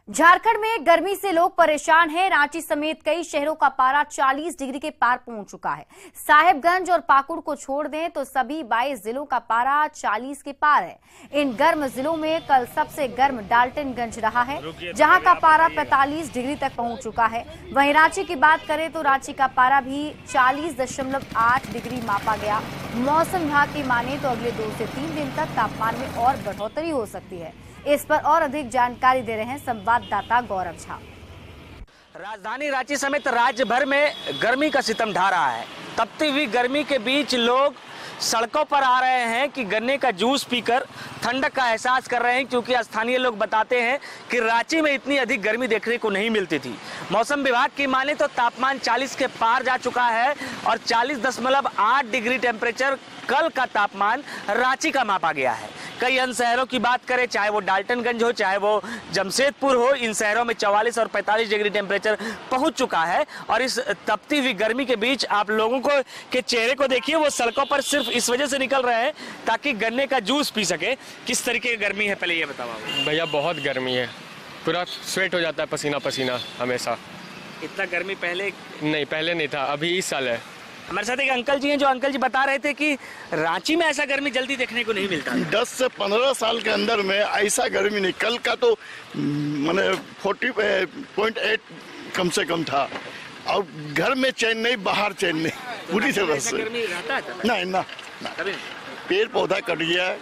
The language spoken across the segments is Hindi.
झारखंड में गर्मी से लोग परेशान हैं। रांची समेत कई शहरों का पारा 40 डिग्री के पार पहुंच चुका है। साहेबगंज और पाकुड़ को छोड़ दें तो सभी 22 जिलों का पारा 40 के पार है। इन गर्म जिलों में कल सबसे गर्म डाल्टनगंज रहा है, जहां का पारा 45 डिग्री तक पहुंच चुका है। वहीं रांची की बात करें तो रांची का पारा भी 40.8 डिग्री मापा गया। मौसम विभाग की माने तो अगले 2 से 3 दिन तक तापमान में और बढ़ोतरी हो सकती है। इस पर और अधिक जानकारी दे रहे हैं संवाददाता गौरव झा। राजधानी रांची समेत राज्य भर में गर्मी का सितम ढा रहा है। तपती हुई गर्मी के बीच लोग सड़कों पर आ रहे हैं कि गन्ने का जूस पीकर ठंडक का एहसास कर रहे हैं, क्योंकि स्थानीय लोग बताते हैं कि रांची में इतनी अधिक गर्मी देखने को नहीं मिलती थी। मौसम विभाग की माने तो तापमान 40 के पार जा चुका है और 40.8 डिग्री टेम्परेचर कल का तापमान रांची का मापा गया है। कई अन्य शहरों की बात करें, चाहे वो डाल्टनगंज हो, चाहे वो जमशेदपुर हो, इन शहरों में 44 और 45 डिग्री टेम्परेचर पहुंच चुका है। और इस तपती हुई गर्मी के बीच आप लोगों को के चेहरे को देखिए, वो सड़कों पर सिर्फ इस वजह से निकल रहे हैं ताकि गन्ने का जूस पी सके। किस तरीके की गर्मी है, पहले ये बताओ भैया। बहुत गर्मी है, पूरा स्वेट हो जाता है, पसीना पसीना हमेशा। इतना गर्मी पहले नहीं था, अभी इस साल है। हमारे साथ एक अंकल जी हैं, जो अंकल जी बता रहे थे कि रांची में ऐसा गर्मी जल्दी देखने को नहीं मिलता। 10 से 15 साल के अंदर में ऐसा गर्मी नहीं। कल का तो मैंने 40.8 कम से कम था, और घर में चैन नहीं, बाहर चैन नहीं, पूरी तरह से नहीं ना। पेड़ पौधा कट गया है,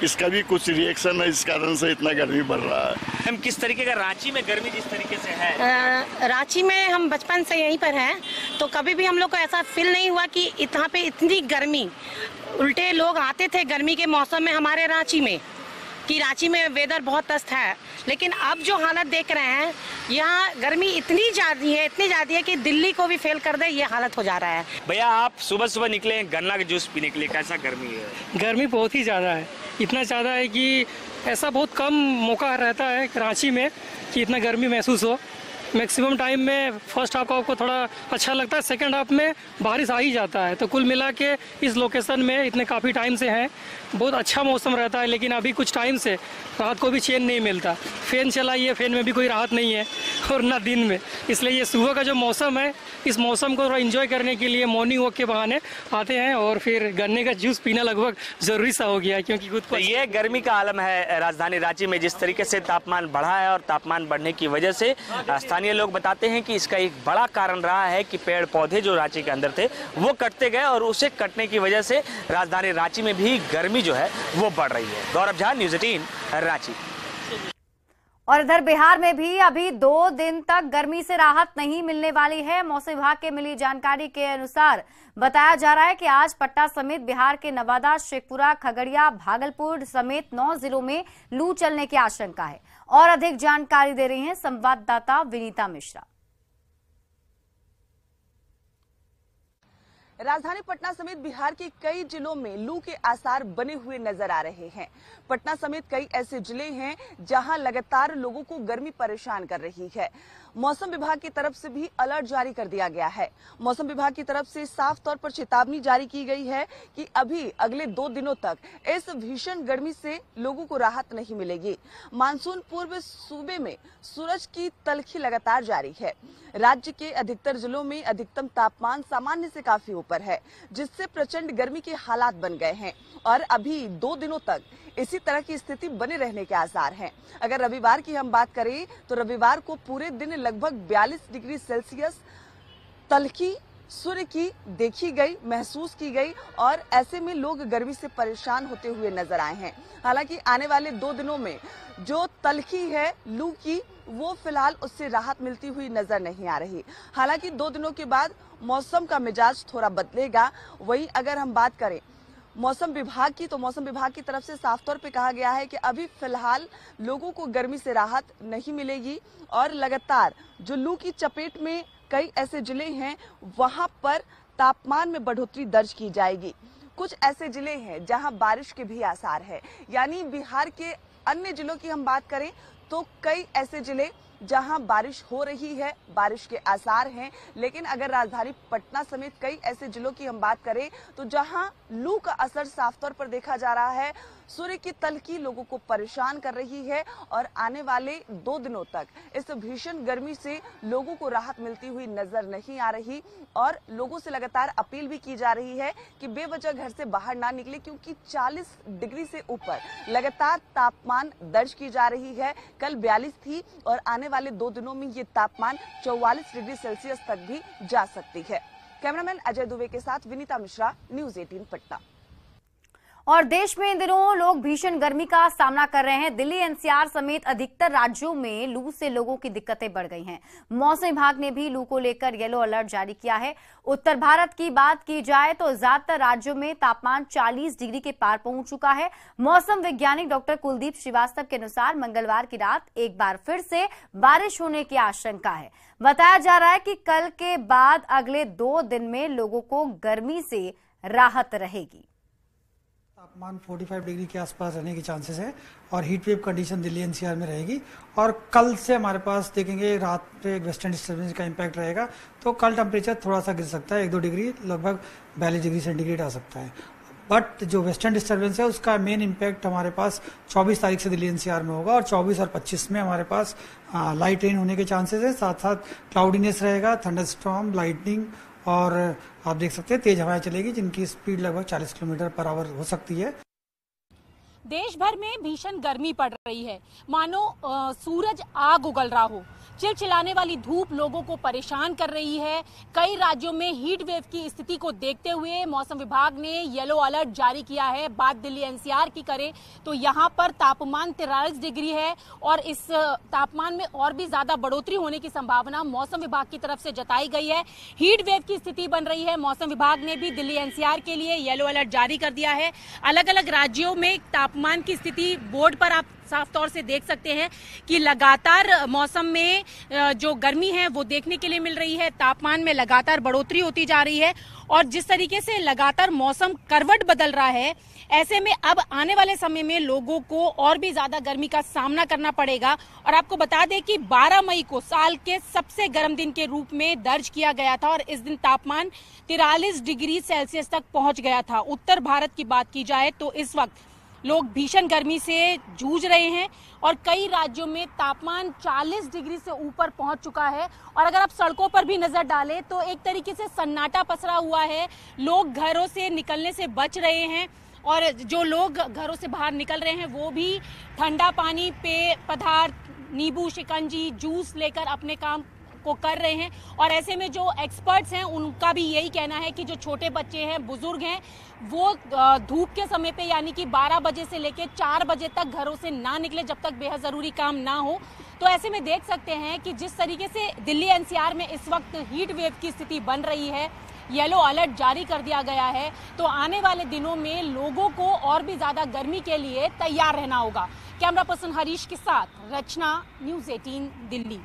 इसका भी कुछ रिएक्शन है, इस कारण से इतना गर्मी बढ़ रहा है। हम किस तरीके का रांची में गर्मी जिस तरीके से है, रांची में हम बचपन से यहीं पर हैं, तो कभी भी हम लोग को ऐसा फील नहीं हुआ कि यहाँ पे इतनी गर्मी। उल्टे लोग आते थे गर्मी के मौसम में हमारे रांची में कि रांची में वेदर बहुत तस्त है, लेकिन अब जो हालत देख रहे हैं, यहाँ गर्मी इतनी ज़्यादा है कि दिल्ली को भी फेल कर दे, ये हालत हो जा रहा है। भैया आप सुबह सुबह निकले हैं गन्ना के जूस पीने के लिए, कैसा गर्मी है? गर्मी बहुत ही ज़्यादा है, इतना ज़्यादा है कि ऐसा बहुत कम मौका रहता है रांची में कि इतना गर्मी महसूस हो। मैक्सिमम टाइम में फर्स्ट हाफ आपको थोड़ा अच्छा लगता है, सेकंड हाफ में बारिश आ ही जाता है। तो कुल मिला के इस लोकेशन में इतने काफ़ी टाइम से हैं, बहुत अच्छा मौसम रहता है, लेकिन अभी कुछ टाइम से रात को भी चैन नहीं मिलता। फ़ैन चलाइए, फ़ैन में भी कोई राहत नहीं है, और ना दिन में। इसलिए ये सुबह का जो मौसम है, इस मौसम को थोड़ा इंजॉय करने के लिए मॉर्निंग वॉक के बहाने आते हैं, और फिर गन्ने का जूस पीना लगभग ज़रूरी सा हो गया है, क्योंकि खुद को ये गर्मी का आलम है राजधानी रांची में। जिस तरीके से तापमान बढ़ा है, और तापमान बढ़ने की वजह से स्थानीय लोग बताते हैं कि इसका एक बड़ा कारण रहा है कि पेड़ पौधे जो रांची के अंदर थे वो कटते गए, और उसे कटने की वजह से राजधानी रांची में भी गर्मी जो है वो बढ़ रही है। गौरव झा, न्यूज़ 18 रांची। और इधर बिहार में भी अभी 2 दिन तक गर्मी से राहत नहीं मिलने वाली है। मौसम विभाग के मिली जानकारी के अनुसार बताया जा रहा है कि आज पटना समेत बिहार के नवादा, शेखपुरा, खगड़िया, भागलपुर समेत 9 जिलों में लू चलने की आशंका है। और अधिक जानकारी दे रही हैं संवाददाता विनीता मिश्रा। राजधानी पटना समेत बिहार के कई जिलों में लू के आसार बने हुए नजर आ रहे हैं। पटना समेत कई ऐसे जिले हैं जहां लगातार लोगों को गर्मी परेशान कर रही है। मौसम विभाग की तरफ से भी अलर्ट जारी कर दिया गया है। मौसम विभाग की तरफ से साफ तौर पर चेतावनी जारी की गई है कि अभी अगले 2 दिनों तक इस भीषण गर्मी से लोगों को राहत नहीं मिलेगी। मानसून पूर्व सूबे में सूरज की तलखी लगातार जारी है। राज्य के अधिकतर जिलों में अधिकतम तापमान सामान्य से काफी ऊपर है, जिससे प्रचंड गर्मी के हालात बन गए हैं, और अभी 2 दिनों तक इसी तरह की स्थिति बने रहने के आसार हैं। अगर रविवार की हम बात करें तो रविवार को पूरे दिन लगभग 42 डिग्री सेल्सियस तलखी सूर्य की देखी गई, महसूस की गई, और ऐसे में लोग गर्मी से परेशान होते हुए नजर आए हैं। हालांकि आने वाले 2 दिनों में जो तलखी है लू की, वो फिलहाल उससे राहत मिलती हुई नजर नहीं आ रही। हालांकि 2 दिनों के बाद मौसम का मिजाज थोड़ा बदलेगा। वहीं अगर हम बात करें मौसम विभाग की, तो मौसम विभाग की तरफ से साफ तौर पे कहा गया है कि अभी फिलहाल लोगों को गर्मी से राहत नहीं मिलेगी, और लगातार जो लू की चपेट में कई ऐसे जिले हैं वहां पर तापमान में बढ़ोतरी दर्ज की जाएगी। कुछ ऐसे जिले हैं जहां बारिश के भी आसार है। यानी बिहार के अन्य जिलों की हम बात करें तो कई ऐसे जिले जहां बारिश हो रही है, बारिश के आसार हैं। लेकिन अगर राजधानी पटना समेत कई ऐसे जिलों की हम बात करें तो जहां लू का असर साफ तौर पर देखा जा रहा है, सूर्य की तलखी लोगों को परेशान कर रही है और आने वाले 2 दिनों तक इस भीषण गर्मी से लोगों को राहत मिलती हुई नजर नहीं आ रही और लोगों से लगातार अपील भी की जा रही है कि बेवजह घर से बाहर ना निकले, क्योंकि 40 डिग्री से ऊपर लगातार तापमान दर्ज की जा रही है। कल 42 थी और आने वाले 2 दिनों में ये तापमान 44 डिग्री सेल्सियस तक भी जा सकती है। कैमरामैन अजय दुबे के साथ विनीता मिश्रा, न्यूज़ 18 पटना। और देश में इन दिनों लोग भीषण गर्मी का सामना कर रहे हैं। दिल्ली एनसीआर समेत अधिकतर राज्यों में लू से लोगों की दिक्कतें बढ़ गई हैं। मौसम विभाग ने भी लू को लेकर येलो अलर्ट जारी किया है। उत्तर भारत की बात की जाए तो ज्यादातर राज्यों में तापमान 40 डिग्री के पार पहुंच चुका है। मौसम वैज्ञानिक डॉक्टर कुलदीप श्रीवास्तव के अनुसार मंगलवार की रात एक बार फिर से बारिश होने की आशंका है। बताया जा रहा है कि कल के बाद अगले 2 दिन में लोगों को गर्मी से राहत रहेगी। तापमान 45 डिग्री के आसपास रहने के चांसेस है और heat wave condition Delhi NCR में रहेगी। और कल से हमारे पास देखेंगे रात पे एक वेस्टर्न डिस्टर्बेंस का इम्पैक्ट रहेगा, तो कल टेम्परेचर थोड़ा सा गिर सकता है, 1-2 डिग्री, लगभग 42 डिग्री सेंटीग्रेड आ सकता है। बट जो वेस्टर्न डिस्टर्बेंस है उसका मेन इम्पैक्ट हमारे पास 24 तारीख से दिल्ली एनसीआर में होगा और 24 और 25 में हमारे पास लाइट रेन होने के चांसेस है। साथ साथ क्लाउडीनेस रहेगा, थंडरस्टॉर्म, लाइटनिंग और आप देख सकते हैं तेज हवाएं चलेगी जिनकी स्पीड लगभग 40 किलोमीटर पर आवर हो सकती है। देश भर में भीषण गर्मी पड़ रही है, मानो सूरज आग उगल रहा हो। चिलचिलाने वाली धूप लोगों को परेशान कर रही है। कई राज्यों में हीट वेव की स्थिति को देखते हुए मौसम विभाग ने येलो अलर्ट जारी किया है। बात दिल्ली एनसीआर की करें तो यहाँ पर तापमान 43 डिग्री है और इस तापमान में और भी ज्यादा बढ़ोतरी होने की संभावना मौसम विभाग की तरफ से जताई गई है। हीट वेव की स्थिति बन रही है। मौसम विभाग ने भी दिल्ली एनसीआर के लिए येलो अलर्ट जारी कर दिया है। अलग अलग राज्यों में तापमान की स्थिति बोर्ड पर आप साफ तौर से देख सकते हैं कि लगातार मौसम में जो गर्मी है वो देखने के लिए मिल रही है। तापमान में लगातार बढ़ोतरी होती जा रही है और जिस तरीके से लगातार मौसम करवट बदल रहा है, ऐसे में अब आने वाले समय में लोगों को और भी ज्यादा गर्मी का सामना करना पड़ेगा। और आपको बता दें कि 12 मई को साल के सबसे गर्म दिन के रूप में दर्ज किया गया था और इस दिन तापमान 43 डिग्री सेल्सियस तक पहुंच गया था। उत्तर भारत की बात की जाए तो इस वक्त लोग भीषण गर्मी से जूझ रहे हैं और कई राज्यों में तापमान 40 डिग्री से ऊपर पहुंच चुका है। और अगर आप सड़कों पर भी नजर डालें तो एक तरीके से सन्नाटा पसरा हुआ है। लोग घरों से निकलने से बच रहे हैं और जो लोग घरों से बाहर निकल रहे हैं वो भी ठंडा पानी, पेय पदार्थ, नींबू शिकंजी, जूस लेकर अपने काम को कर रहे हैं। और ऐसे में जो एक्सपर्ट्स हैं उनका भी यही कहना है कि जो छोटे बच्चे हैं, बुजुर्ग हैं, वो धूप के समय पे यानी कि 12 बजे से लेकर 4 बजे तक घरों से ना निकले जब तक बेहद जरूरी काम ना हो। तो ऐसे में देख सकते हैं कि जिस तरीके से दिल्ली एनसीआर में इस वक्त हीट वेव की स्थिति बन रही है, येलो अलर्ट जारी कर दिया गया है, तो आने वाले दिनों में लोगों को और भी ज्यादा गर्मी के लिए तैयार रहना होगा। कैमरा पर्सन हरीश के साथ रचना, न्यूज़ 18 दिल्ली।